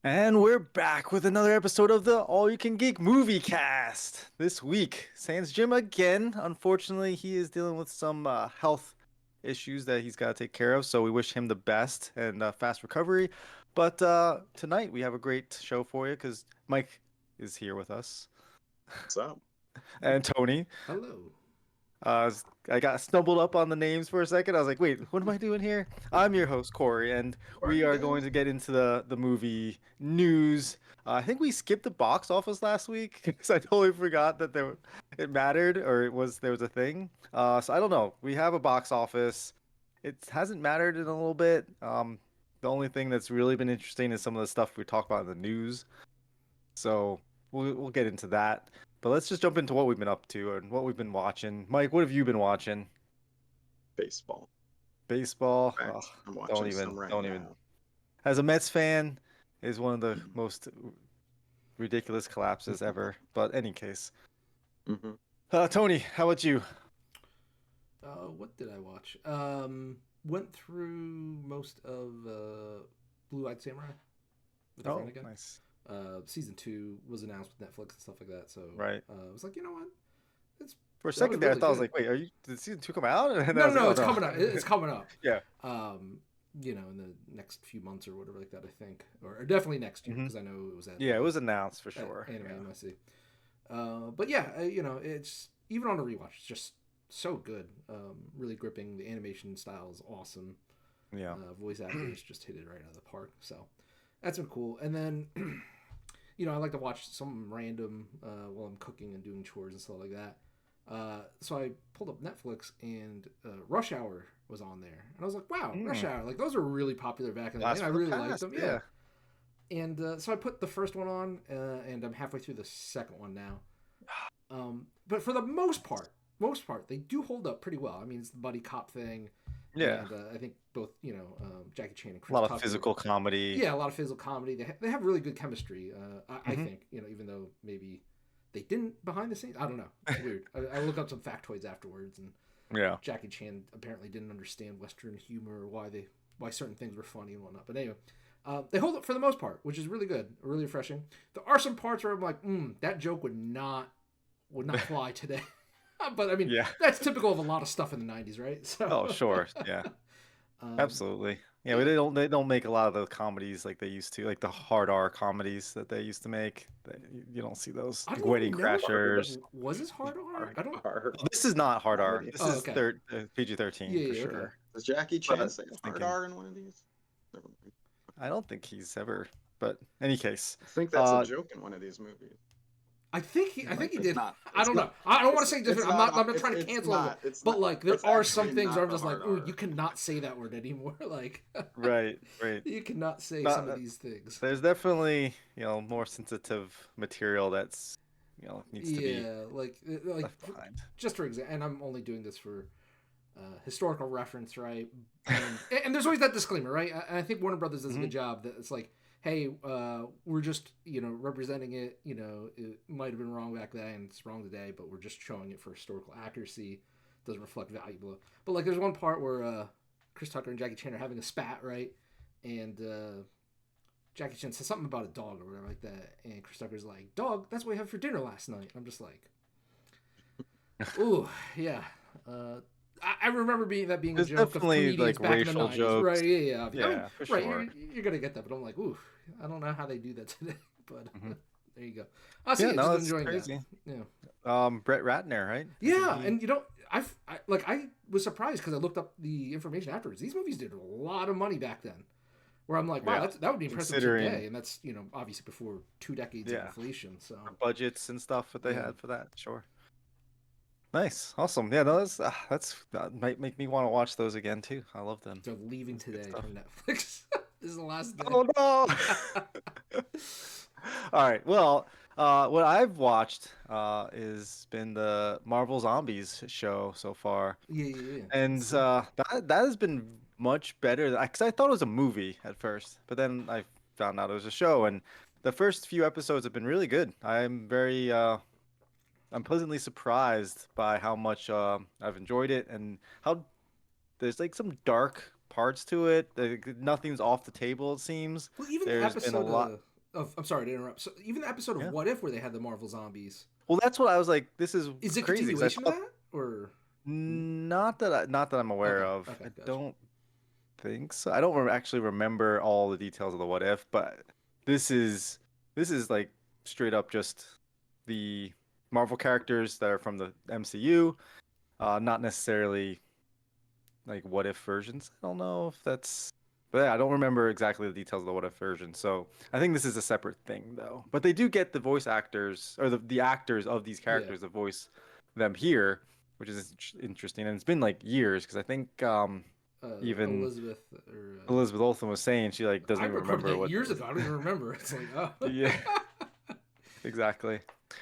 And we're back with another episode of the All You Can Geek Moviecast. This week, Sans Jim again. Unfortunately, he is dealing with some health issues that he's got to take care of, so we wish him the best and fast recovery. But tonight, we have a great show for you because Mike is here with us What's up? and Tony. Hello. I got stumbled up on the names for a second. I was like, wait, what am I doing here? I'm your host, Corey, and Where are we you are going guys? to get into the movie news. I think we skipped the box office last week because I totally forgot that it mattered or there was a thing. So I don't know. We have a box office. It hasn't mattered in a little bit. The only thing that's really been interesting is some of the stuff we talk about in the news. So we'll get into that. But let's just jump into what we've been up to and what we've been watching. Mike, what have you been watching? Baseball. Baseball. In Oh, fact, I'm watching some right don't even. now. As a Mets fan, is one of the most ridiculous collapses ever. But any case, hmm Tony, how about you? What did I watch? Went through most of Blue Eyed Samurai with a friend Oh, again. nice. Season 2 was announced with Netflix and stuff like that. So Right. I was like, you know what? It's For a that was second there, I really thought I was good. like, wait, did season two come out? And I No, was like, no, oh it's coming up. no. It's coming up. Yeah. Um, in the next few months or whatever like that, I think, or definitely next year hmm because I know it was Yeah, it was announced for at sure. Anime Yeah. NYC. But yeah, it's even on a rewatch, it's just so good. Really gripping. The animation style is awesome. Yeah. Voice actors just hit it right out of the park. So that's been cool. And then, I like to watch some random while I'm cooking and doing chores and stuff like that. So I pulled up Netflix and Rush Hour was on there, and I was like, "Wow, Rush Mm, Hour! Like those were really popular back in the day, Blast and I from the really liked past. them." Yeah, Yeah. and so I put the first one on, and I'm halfway through the second one now. But for the most part, they do hold up pretty well. I mean, it's the buddy cop thing, Yeah. and I think both Jackie Chan and A Chris lot of Tucker. physical comedy. Yeah, a lot of physical comedy. They have really good chemistry. I hmm think even though maybe they didn't behind the scenes. I don't know. It's weird. I looked up some factoids afterwards, and Yeah. Jackie Chan apparently didn't understand Western humor or why certain things were funny and whatnot. But anyway, they hold up for the most part, which is really good, really refreshing. There are some parts where I'm like, that joke would not fly today. But I mean, Yeah. that's typical of a lot of stuff in the '90s, right? Oh, So, sure. Yeah. Absolutely. Yeah, but yeah, they don't make a lot of the comedies like they used to, like the hard R comedies that they used to make. You don't see those I like don't Wedding even know. Crashers. Was this hard R? Hard I don't. R Oh, this is not hard R. comedy. This Oh, is okay. PG-13 Yeah, for yeah, okay. sure. Does Jackie But I Chan say was hard thinking, R in one of these? Never mind. I don't think he's ever. But any case, I think that's a uh, joke in one of these movies. I think he It's did. not. I It's don't know. not. I don't want to It's say it's different. I'm not. not. I'm not It's trying to it's cancel him. not. It's But not. like, there It's are actually some things where I'm not the just like, hard ooh, you R. cannot say that word anymore. Like, right, right. you cannot say some of Not, these things. there's definitely more sensitive material that's needs to be Yeah, left behind. just for example, and I'm only doing this for historical reference, right? And there's always that disclaimer, right? And I think Warner Brothers does a hmm good job. That it's like, hey, we're just representing it. It might have been wrong back then, it's wrong today, but we're just showing it for historical accuracy. Doesn't reflect value, but like, there's one part where Chris Tucker and Jackie Chan are having a spat, right? And Jackie Chan says something about a dog or whatever like that, and Chris Tucker's like, "Dog, that's what we had for dinner last night." I'm just like, ooh, yeah. I remember being a There's joke of definitely comedians like back in the racial '90s, jokes. right? Yeah, yeah. I mean, Yeah, for right. sure. You're gonna get that, but I'm like, ooh, I don't know how they do that today, but hmm there you go. I see Yeah, it. no, Just that's enjoying that. crazy. Yeah, Brett Ratner, right? I think yeah. he. And I was surprised because I looked up the information afterwards. These movies did a lot of money back then. Where I'm like, wow, Yeah, that would be impressive considering today, and that's obviously before 2 decades of yeah inflation. So budgets and stuff that they yeah, had for that. Sure. Nice, awesome. Yeah, no, that might make me want to watch those again too. I love them. they're leaving That's good today stuff. from Netflix. This is the last day. Oh no! All right. Well, what I've watched is been the Marvel Zombies show so far, Yeah, yeah, yeah. and It's good. that has been much better. Because I thought it was a movie at first, but then I found out it was a show, and the first few episodes have been really good. I'm pleasantly surprised by how much I've enjoyed it and how there's like some dark parts to it. Like, nothing's off the table, it seems. Well, even the There's been a episode lot. I'm sorry to interrupt. So even the episode of Yeah. What If where they had the Marvel zombies, Well, that's what I was like. This is is it crazy 'cause I continuation of thought that or not that I'm aware okay? of. Okay, I gotcha. don't think so. I don't actually remember all the details of the What If, but this is this is like straight up just the Marvel characters that are from the MCU, not necessarily like What If versions. I don't know if that's, but yeah, I don't remember exactly the details of the What If version. So I think this is a separate thing though. But they do get the voice actors or the actors of these Yeah. characters to voice them here, which is interesting. And it's been like years because I think even Elizabeth or Elizabeth Olsen was saying she like doesn't I even recorded remember that what. years ago. I don't even remember. It's like, oh. Yeah, exactly.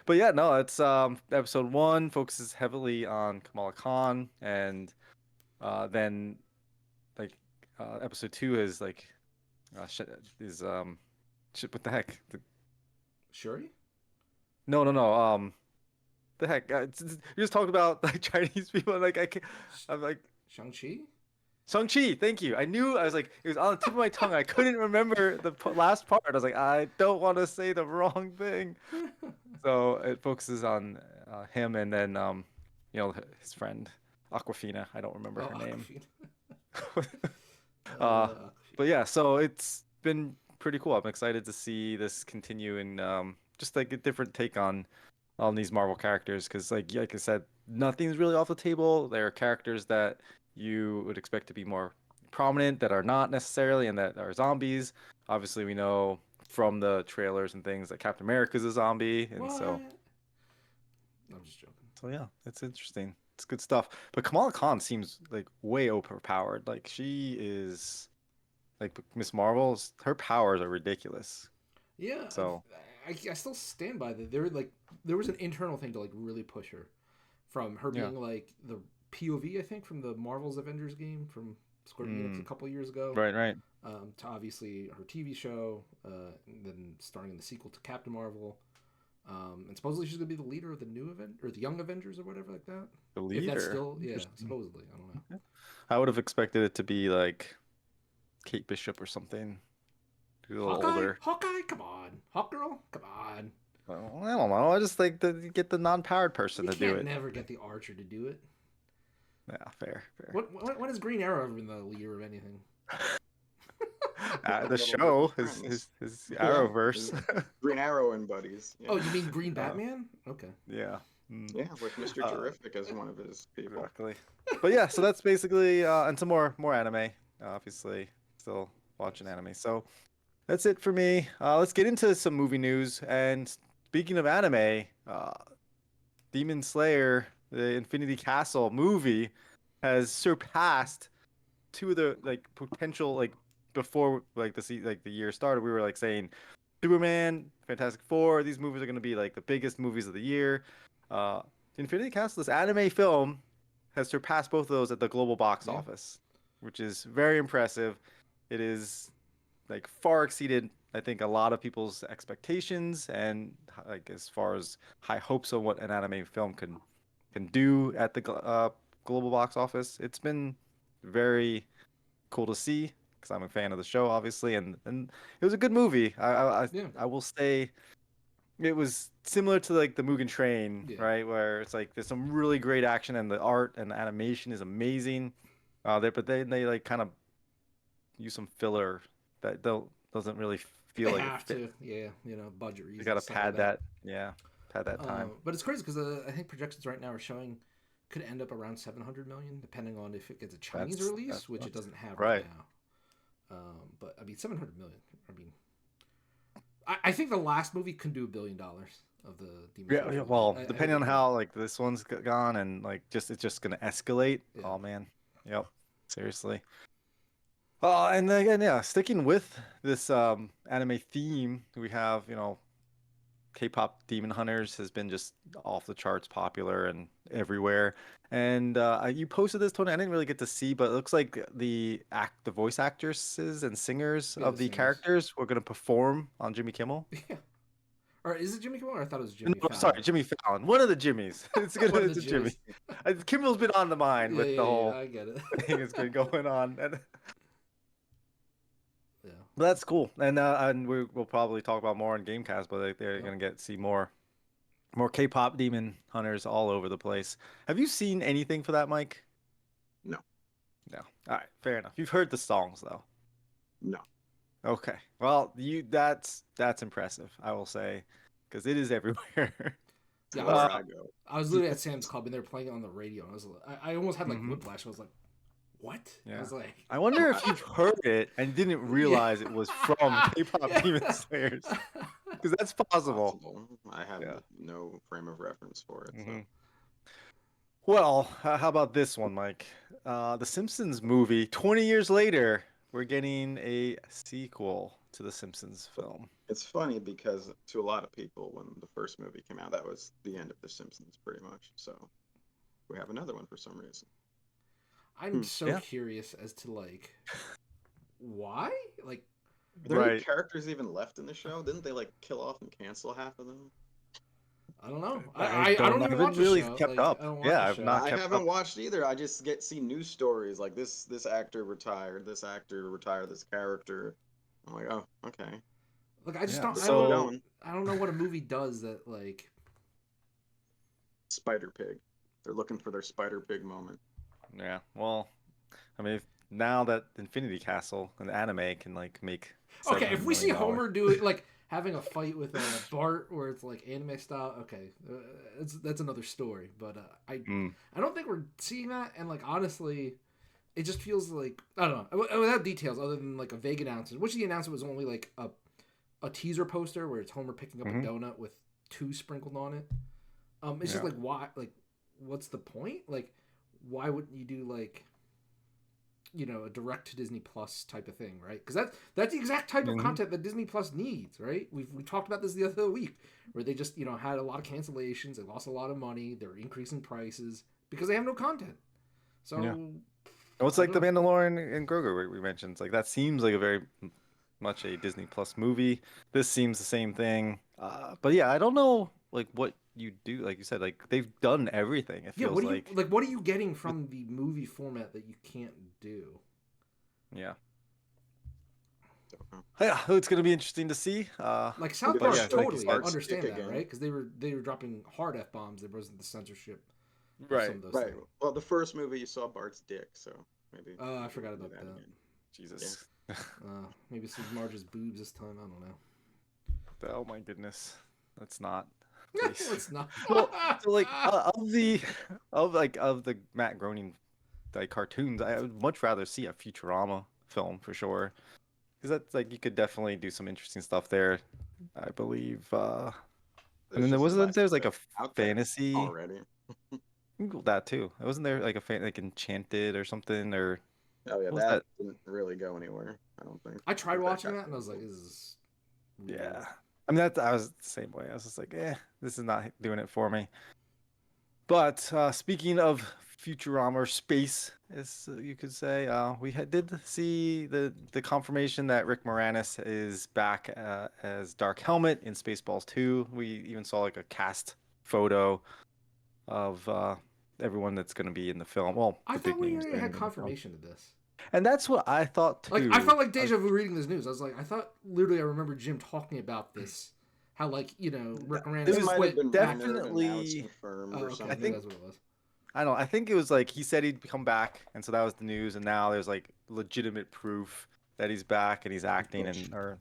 But yeah, no, it's episode 1 focuses heavily on Kamala Khan, and then like episode 2 is like is shit. What the heck? Shuri? No. The heck? You just talked about like Chinese people, and like I'm like Shang-Chi? Shang-Chi. Thank you. I knew I was like it was on the tip of my tongue. I couldn't remember the last part. I was like I don't want to say the wrong thing. So it focuses on him, and then his friend Aquafina. I don't remember Oh, her name. Aquafina. uh, Aquafina. but yeah, so it's been pretty cool. I'm excited to see this continue, and just like a different take on these Marvel characters, because like I said, nothing's really off the table. There are characters that you would expect to be more prominent that are not necessarily, and that are zombies. Obviously, we know from the trailers and things that Captain America's a zombie, and What? so I'm just joking. yeah, it's interesting. It's good stuff. But Kamala Khan seems like way overpowered. Like she is like Miss Marvel's. Her powers are ridiculous. Yeah, So I still stand by that. There was an internal thing to like really push her, from her yeah. being like the POV, I think, from the Marvel's Avengers game from Square Enix a couple years ago, Right. to obviously her TV show, and then starring in the sequel to Captain Marvel. And supposedly she's gonna be the leader of the new event or the Young Avengers or whatever like that. The If that's leader. still, yeah, Interesting. supposedly, I don't know. Okay. I would have expected it to be like Kate Bishop or something. Who's a little older. Hawkeye, come on, Hawkgirl, come on. Well, I don't know. I just think that you get the non-powered person You to do can't it. never get the Archer to do it. Yeah, fair. When has Green Arrow ever been the leader of anything? The show, his Arrowverse. Green Arrow and buddies. Yeah. Oh, you mean Green Batman? Okay. Yeah. Yeah, with Mr. Terrific as one of his people. Exactly. But yeah, so that's basically and some more anime. Obviously, still watching anime. So that's it for me. Let's get into some movie news. And speaking of anime, Demon Slayer, the Infinity Castle movie, has surpassed two of the like potential like before like the year started. We were like saying Superman, Fantastic Four. These movies are going to be like the biggest movies of the year. Infinity Castle, this anime film, has surpassed both of those at the global box office, which is very impressive. It is like far exceeded, I think, a lot of people's expectations, and like as far as high hopes of what an anime film can do at the global box office. It's been very cool to see because I'm a fan of the show, obviously, and it was a good movie. I will say it was similar to like the Mugen Train, right? Where it's like there's some really great action and the art and the animation is amazing. But they like kind of use some filler that doesn't really feel they like have it fit. to, yeah, budget reasons. You gotta pad that, pad that time. But it's crazy because I think projections right now are showing could end up around 700 million, depending on if it gets a Chinese release, which it doesn't have right now. But I mean, 700 million. I mean, I think the last movie can do $1 billion of the Demon Slayer. Yeah. Well, depending on how like this one's gone and like it's just gonna escalate. Yeah. Oh man. Yep. Seriously. And again, sticking with this anime theme, we have Kpop Demon Hunters has been just off the charts popular and everywhere. And you posted this, Tony. I didn't really get to see, but it looks like the voice actresses and singers of the characters were going to perform on Jimmy Kimmel. Yeah. Or is it Jimmy Kimmel? Or I thought it was Jimmy Fallon. Sorry, Jimmy Fallon. One of the Jimmys. It's a Jimmy. Kimmel's been on the mind with the whole I get it. thing that's been going on. And... Yeah. But that's cool, and we'll probably talk about more on Gamecast, but they're Yep. gonna see more Kpop Demon Hunters all over the place. Have you seen anything for that, Mike? No, No. All right, fair enough. You've heard the songs though. no. Okay. Well, that's impressive, I will say, because it is everywhere. To Yeah, where I go. I was literally at Sam's Club and they're playing it on the radio. And I almost had like Mhm. whiplash. I was like, what? I Yeah. was like, I wonder if you've heard it and didn't realize it was from K-pop Yeah. Demon Slayers, because that's possible. Possible. I have Yeah. no frame of reference for it. So. Mhm. Well, how about this one, Mike? The Simpsons movie, 20 years later, we're getting a sequel to the Simpsons film. It's funny because to a lot of people, when the first movie came out, that was the end of The Simpsons, pretty much. So we have another one for some reason. I'm so Yeah. curious as to like why? Like, Are there any Right. characters even left in the show? Didn't they like kill off and cancel half of them? I don't know. I I don't don't know. I even haven't watch the really show. kept Like, up. I don't watch Yeah, the I've show. not I kept haven't up. watched either. I just see news stories like this actor retired, this actor retired, this character. I'm like, oh, okay. Like, I just Yeah, don't. Still going. I don't know what a movie does that like. Spider Pig. They're looking for their Spider Pig moment. Yeah. Well, I mean, now that Infinity Castle, an anime, can like make Okay, if we see $700 million. Homer do it like having a fight with Bart where it's like anime style, okay, that's another story. But Mm. I don't think we're seeing that. And like honestly, it just feels like I don't know without details other than like a vague announcement. Which the announcement was only like a teaser poster where it's Homer picking up Mhm. a donut with 2 sprinkled on it. It's just Yeah. like why like what's the point? Like why wouldn't you do like a direct to Disney Plus type of thing, right? Because that's the exact type of Mhm. content that Disney Plus needs, right? We talked about this the other week, where they just had a lot of cancellations, they lost a lot of money, they're increasing prices because they have no content. So Yeah. Well, it's I like don't the know. Mandalorian and Grogu we mentioned. It's like that seems like a very much a Disney Plus movie. This seems the same thing. But yeah, I don't know like what you do. Like you said, like they've done everything. It Yeah, feels what do you like. like? What are you getting from the movie format that you can't do? Yeah. Don't know. Yeah, it's gonna be interesting to see. Like Maybe South But they'll yeah, Park, show like you totally said, Bart's dick understand that, again. right? Because they were dropping hard f bombs. There wasn't the censorship of some right. of those Right. things. Well, the first movie you saw Bart's dick, so maybe. Oh, I maybe forgot we'll do about that. again. Jesus. Maybe some Marge's boobs this time. I don't know. Oh my goodness. That's not. No, Please. it's not. Well, so like of the Matt Groening like cartoons, I would much rather see a Futurama film for sure. Because that's like you could definitely do some interesting stuff there, I believe. And There's then there just wasn't less there's of like it a out there fantasy already. that too. Wasn't there like a fan like Enchanted or something or Oh yeah, what was that that? didn't really go anywhere. I don't think. I I tried think that watching got that and I was like, canceled. this is Yeah. weird. I mean that I was the same way. I was just like, this is not doing it for me. But speaking of Futurama or space, as you could say, did see the confirmation that Rick Moranis is back as Dark Helmet in Spaceballs 2. We even saw like a cast photo of everyone that's going to be in the film. Well, I the thought big we names already are going had to be in the film. confirmation of this. And that's what I thought Like I too. felt like deja vu reading this news. I was like, I thought literally I remember Jim talking about this, how like Rick It Moranis It was might have quit been back. rumored and now it's definitely. confirmed Oh, or okay, I maybe something. think that's what it was. I don't know. I think it was like he said he'd come back, and so that was the news. And now there's like legitimate proof that he's back and he's acting, and or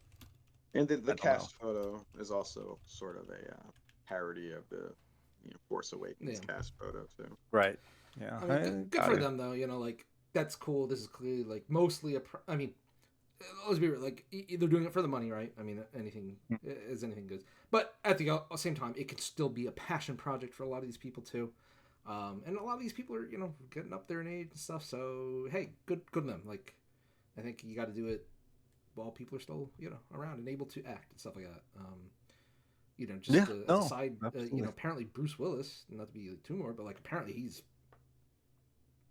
And I the don't know. cast photo is also sort of a parody of the Force Awakens Yeah, cast photo too. Right. Yeah. I mean, good Got for it. them though. Like that's cool. This is clearly like mostly I mean, let's be real. Like they're doing it for the money, right? I mean, anything is anything good. But at the same time, it could still be a passion project for a lot of these people too. And a lot of these people are getting up there in age and stuff. So hey, good on them. Like I think you got to do it while people are still around and able to act and stuff like that. Just Yeah. as a No. side, Absolutely. apparently Bruce Willis, not to be too more, but like apparently he's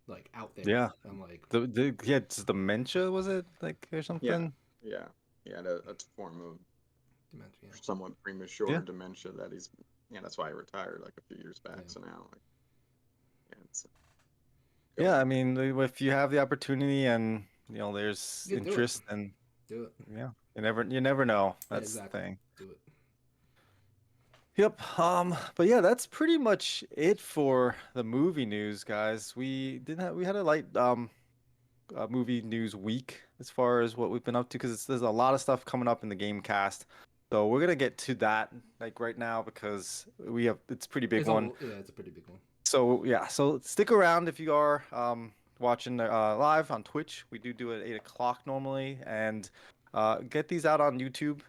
like out there. Yeah. I'm like, Yeah. It's dementia, was it like or Yeah, something? yeah, he had a form of dementia. somewhat premature Yeah. dementia that he's that's why he retired like a few years back. Yeah. So now like it's Yeah. going. I mean, if you have the opportunity and there's Yeah, do it. interest, and Do it. Yeah, you never know. Yeah, That's the exactly. thing. Do it. Yep. But yeah, that's pretty much it for the movie news, guys. We had a light movie news week as far as what we've been up to because there's a lot of stuff coming up in the game cast. So we're gonna get to that like right now because it's a pretty big one. It's a pretty big one. So yeah, so stick around if you are watching live on Twitch. We do it at 8 o'clock normally, and get these out on YouTube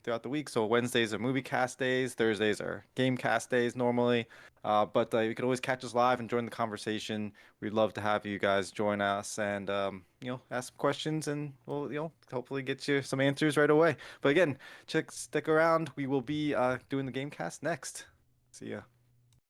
throughout the week. So Wednesdays are movie cast days, Thursdays are game cast days normally. But you can always catch us live and join the conversation. We'd love to have you guys join us and ask some questions, and we'll hopefully get you some answers right away. But again, stick around. We will be doing the game cast next. See ya.